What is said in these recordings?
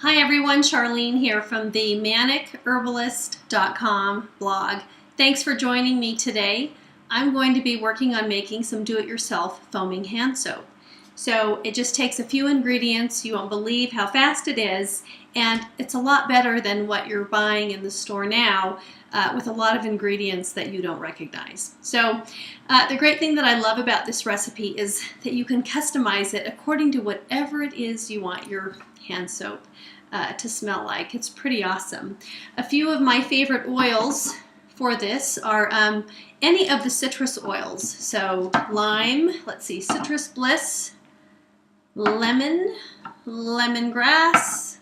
Hi everyone, Charlene here from the Herbalist.com blog. Thanks for joining me today. I'm going to be working on making some do-it-yourself foaming hand soap. So it just takes a few ingredients. You won't believe how fast it is, and it's a lot better than what you're buying in the store now with a lot of ingredients that you don't recognize. So the great thing that I love about this recipe is that you can customize it according to whatever it is you want your hand soap to smell like. It's pretty awesome. A few of my favorite oils for this are any of the citrus oils. So lime, let's see, citrus bliss, lemon, lemongrass,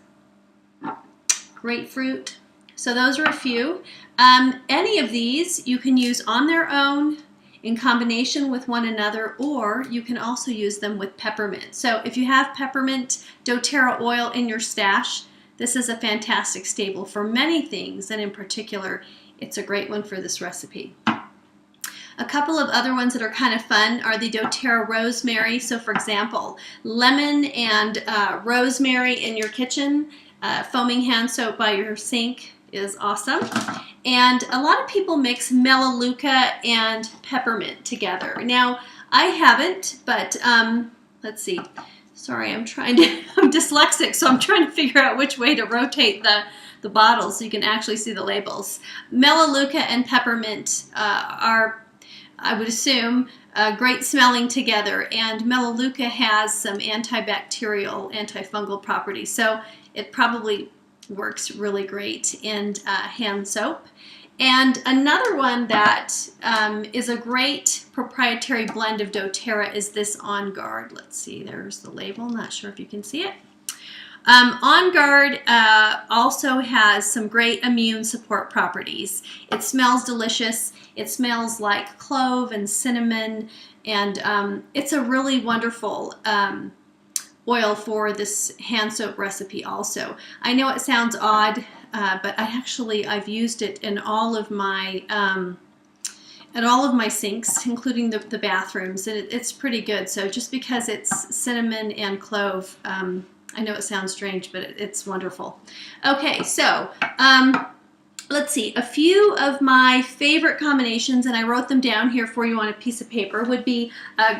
grapefruit. So those are a few. Any of these you can use on their own, in combination with one another, or you can also use them with peppermint. So if you have peppermint doTERRA oil in your stash, this is a fantastic staple for many things, and in particular, it's a great one for this recipe. A couple of other ones that are kind of fun are the doTERRA rosemary. So for example, lemon and rosemary in your kitchen, foaming hand soap by your sink is awesome. And a lot of people mix melaleuca and peppermint together. Now, I haven't, but let's see. Sorry, I'm dyslexic, so I'm trying to figure out which way to rotate the bottle so you can actually see the labels. Melaleuca and peppermint are, I would assume, great smelling together, and melaleuca has some antibacterial, antifungal properties, so it probably works really great in hand soap. And another one that is a great proprietary blend of doTERRA is this On Guard. Let's see, there's the label, not sure if you can see it. On Guard also has some great immune support properties. It smells delicious. It smells like clove and cinnamon, and it's a really wonderful oil for this hand soap recipe also. I know it sounds odd, but I've used it in all of my sinks, including the bathrooms, and it's pretty good. So just because it's cinnamon and clove, I know it sounds strange, but it's wonderful. Okay, so let's see. A few of my favorite combinations, and I wrote them down here for you on a piece of paper, would be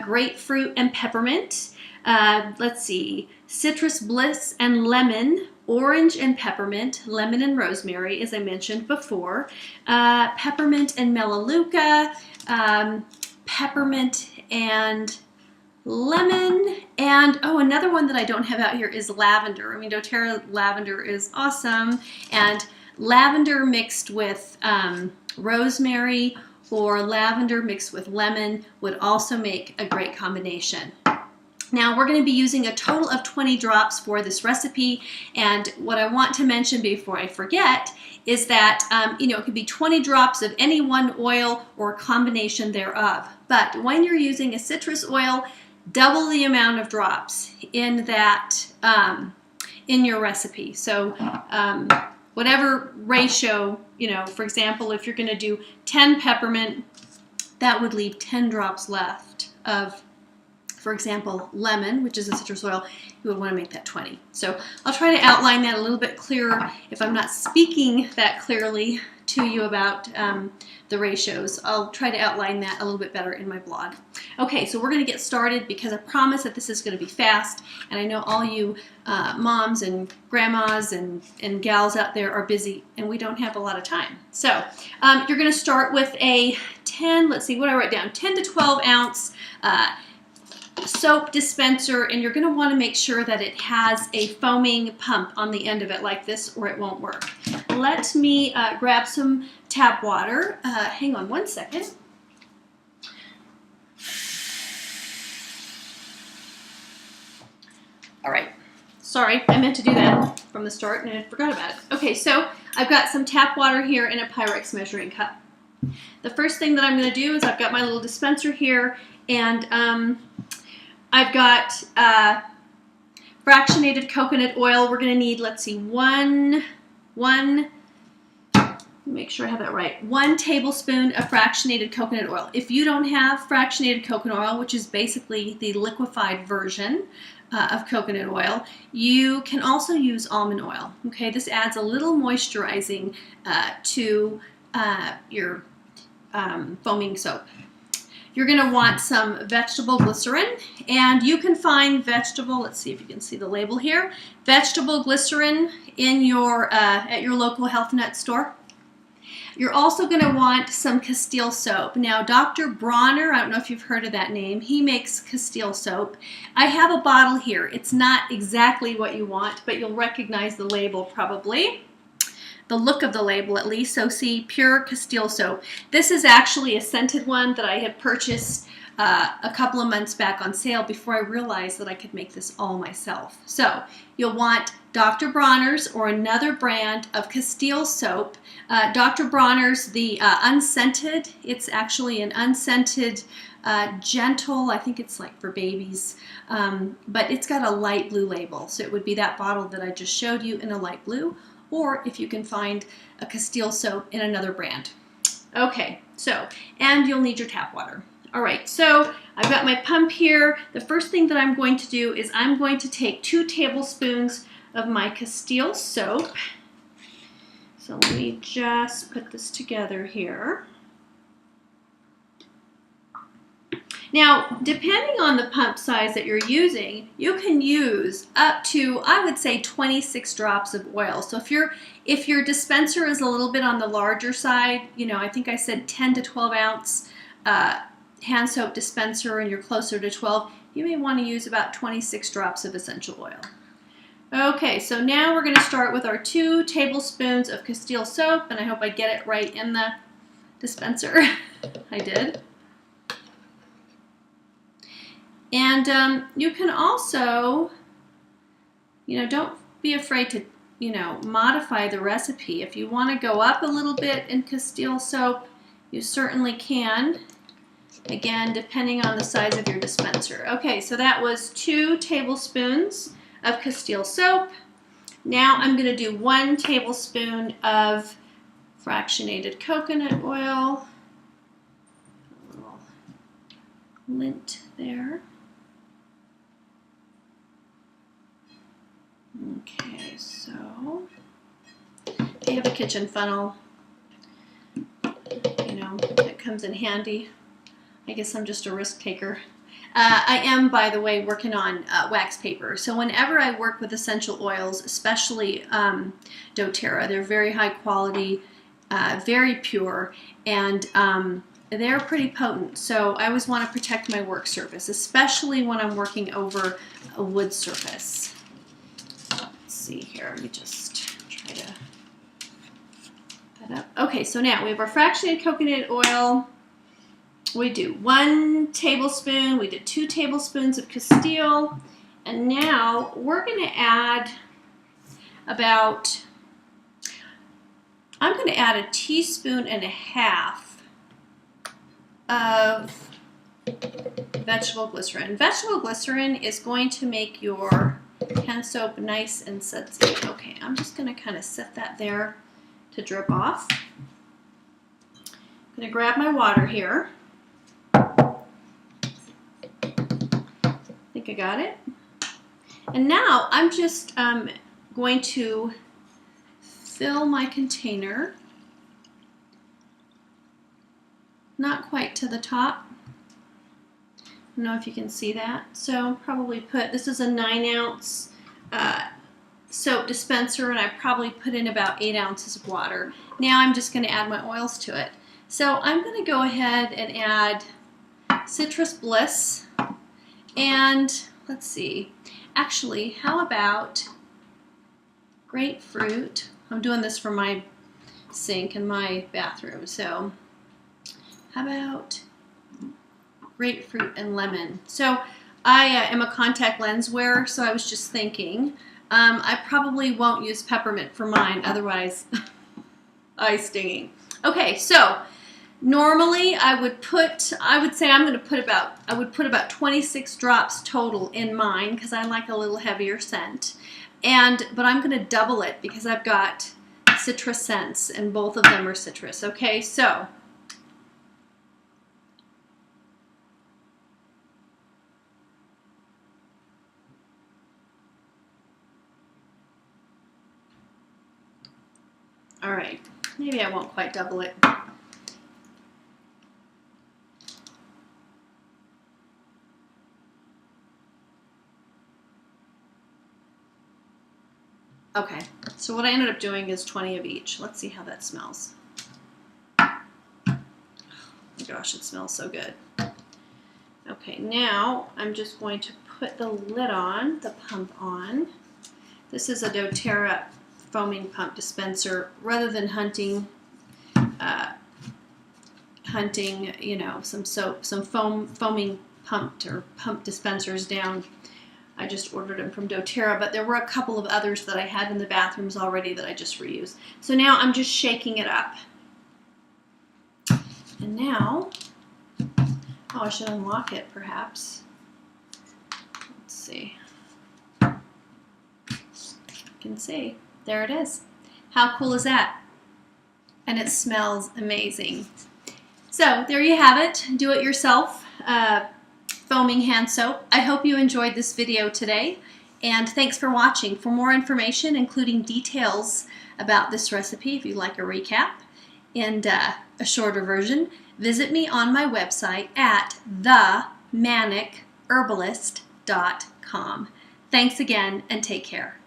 grapefruit and peppermint. Let's see, citrus bliss and lemon, orange and peppermint, lemon and rosemary, as I mentioned before, peppermint and melaleuca, peppermint and lemon, and oh, another one that I don't have out here is lavender. I mean, doTERRA lavender is awesome, and lavender mixed with rosemary or lavender mixed with lemon would also make a great combination. Now we're going to be using a total of 20 drops for this recipe, and what I want to mention before I forget is that it could be 20 drops of any one oil or combination thereof. But when you're using a citrus oil, double the amount of drops in that in your recipe. So whatever ratio, for example, if you're going to do 10 peppermint, that would leave 10 drops left of, for example, lemon, which is a citrus oil. You would want to make that 20. So I'll try to outline that a little bit clearer if I'm not speaking that clearly to you about the ratios. I'll try to outline that a little bit better in my blog. Okay, so we're going to get started because I promise that this is going to be fast, and I know all you moms and grandmas and gals out there are busy, and we don't have a lot of time. So you're going to start with a 10, let's see what I wrote down, 10 to 12 ounce soap dispenser, and you're going to want to make sure that it has a foaming pump on the end of it like this, or it won't work. Let me grab some tap water. Hang on one second. All right. Sorry, I meant to do that from the start and I forgot about it. Okay, so I've got some tap water here in a Pyrex measuring cup. The first thing that I'm going to do is I've got my little dispenser here, and I've got fractionated coconut oil. We're going to need, let's see, one make sure I have that right. 1 tablespoon of fractionated coconut oil. If you don't have fractionated coconut oil, which is basically the liquefied version of coconut oil, you can also use almond oil. Okay, this adds a little moisturizing to your foaming soap. You're going to want some vegetable glycerin, and you can find vegetable, let's see if you can see the label here, vegetable glycerin in your at your local health nut store. You're also going to want some Castile soap. Now, Dr. Bronner, I don't know if you've heard of that name, he makes Castile soap. I have a bottle here. It's not exactly what you want, but you'll recognize the label probably. The look of the label at least. So see, pure Castile soap. This is actually a scented one that I had purchased a couple of months back on sale before I realized that I could make this all myself. So you'll want Dr. Bronner's or another brand of Castile soap. Dr. Bronner's, the unscented, it's actually an unscented, gentle, I think it's like for babies, but it's got a light blue label. So it would be that bottle that I just showed you in a light blue, or if you can find a Castile soap in another brand. Okay, so, and you'll need your tap water. All right, so I've got my pump here. The first thing that I'm going to do is I'm going to take 2 tablespoons of my Castile soap. So let me just put this together here. Now, depending on the pump size that you're using, you can use up to, I would say, 26 drops of oil. So if your dispenser is a little bit on the larger side, you know, I think I said 10 to 12 ounce hand soap dispenser and you're closer to 12, you may want to use about 26 drops of essential oil. Okay, so now we're going to start with our 2 tablespoons of Castile soap, and I hope I get it right in the dispenser. I did. And you can also, you know, don't be afraid to, you know, modify the recipe. If you want to go up a little bit in Castile soap, you certainly can. Again, depending on the size of your dispenser. Okay, so that was 2 tablespoons of Castile soap. Now I'm going to do 1 tablespoon of fractionated coconut oil. A little lint there. Okay, so if you have a kitchen funnel, you know, it comes in handy. I guess I'm just a risk taker. I am, by the way, working on wax paper. So whenever I work with essential oils, especially doTERRA, they're very high quality, very pure, and they're pretty potent. So I always want to protect my work surface, especially when I'm working over a wood surface. Let's see here. Let me just try to put that up. Okay, so now we have our fractionated coconut oil. We do 1 tablespoon, we did 2 tablespoons of Castile, and now we're going to add about, I'm going to add 1.5 teaspoons of vegetable glycerin. Vegetable glycerin is going to make your hand soap nice and sudsy. Okay, I'm just going to kind of set that there to drip off. I'm going to grab my water here. I think I got it. And now I'm just going to fill my container, not quite to the top. I don't know if you can see that. So probably put, this is a 9-ounce soap dispenser, and I probably put in about 8 ounces of water. Now I'm just going to add my oils to it. So I'm going to go ahead and add Citrus Bliss, and let's see, actually, how about grapefruit? I'm doing this for my sink in my bathroom, so how about grapefruit and lemon? So I am a contact lens wearer, so I was just thinking, I probably won't use peppermint for mine, otherwise eye stinging. Okay, so normally I would say I'm going to put about 26 drops total in mine because I like a little heavier scent. But I'm going to double it because I've got citrus scents, and both of them are citrus. Okay, so all right, maybe I won't quite double it. Okay, so what I ended up doing is 20 of each. Let's see how that smells. Oh my gosh, it smells so good. Okay, now I'm just going to put the lid on, the pump on. This is a doTERRA foaming pump dispenser. Rather than hunting, you know, some foaming pump dispensers down, I just ordered them from doTERRA, but there were a couple of others that I had in the bathrooms already that I just reused. So now I'm just shaking it up. And now, oh, I should unlock it perhaps. Let's see. You can see. There it is. How cool is that? And it smells amazing. So there you have it. Do it yourself. Foaming hand soap. I hope you enjoyed this video today, and thanks for watching. For more information, including details about this recipe, if you'd like a recap and a shorter version, visit me on my website at themanicherbalist.com. Thanks again, and take care.